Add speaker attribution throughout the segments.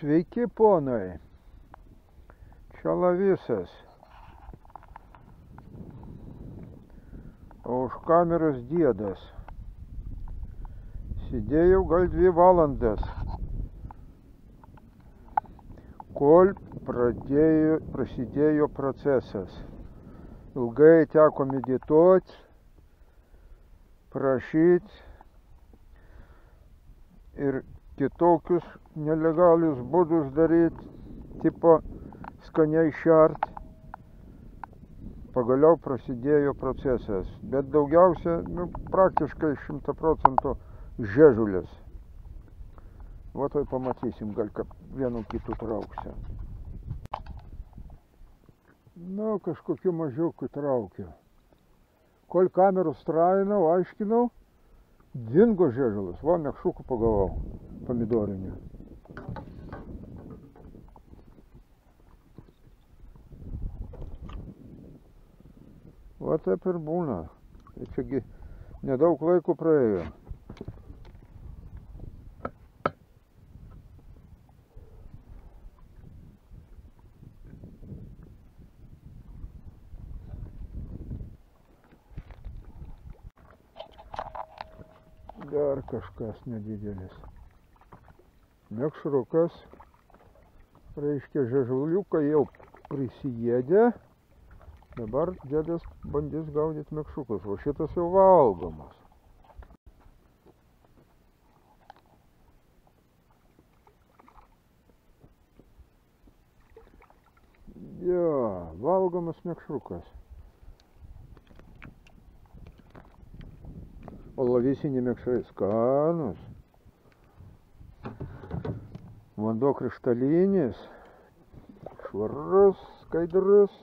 Speaker 1: Sveiki, ponai. Čia Lavisas. O už kameros Diedas. Sėdėjau gal 2 valandas, kol prasidėjo procesas. Ilgai teko medituoti, prašyti ir kitokius nelegalius būdus daryti, tipo skaniai šert. Pagaliau prasidėjo procesas, bet daugiausia, praktiškai 100% žiežulės. Va tai pamatysim, gal vienu kitu trauksiu. Kažkokiu mažiuku traukiu. Kol kamerų strainau, aiškinau, dingo žiežulas. Va, mekšukų pagavau, pomidorinių. Va taip ir būna. Tai čiagi nedaug laiko praėjo. Dar kažkas nedidelis. Mekšrukas. Reiškia, žiežuliukai jau prisiėdė. Dabar dėdas bandys gaudyti mekšrukus, o šitas jau valgomas. Jo, valgomas mekšrukas. O lavisiniai mekšrai skanus. Vanduo krištalinis, švarus, skaidrus.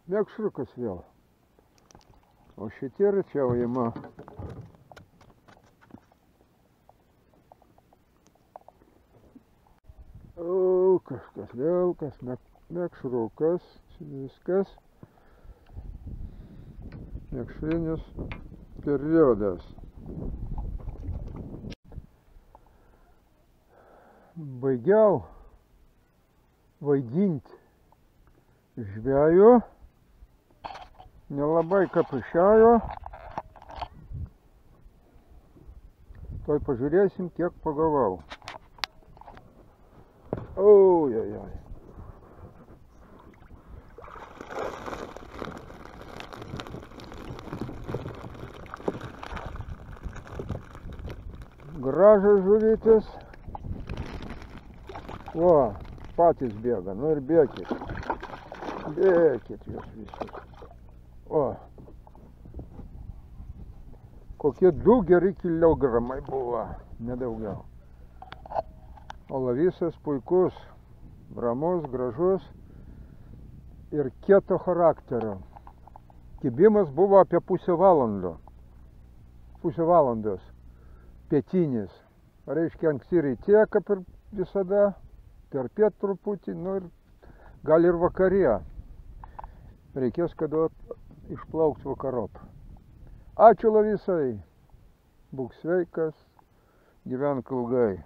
Speaker 1: Mekšrukas vėl. O šitie rečiaujama. O, kažkas vėl, kas mekšrukas. Viskas. Mekšrinis periodas. Baigiau vaidinti žvejų. Nelabai kapušiajo. Tuoj pažiūrėsim, kiek pagavau. Ojojoj. Gražios žuvytės. O, patys bėga, ir bėkit. Bėkit jūs visi. O, kokie 2 geri kilogramai buvo, nedaugiau. O lavisas puikus, ramus, gražus ir kieto charakterio. Kibimas buvo apie pusę valandos, pietinis. Reiškia, anksti ryte, kaip ir visada, per piet truputį, ir gal ir vakare. Reikės kada išplaukti vakarop. Ačiū Lavisai. Būk sveikas, gyvenk ilgai.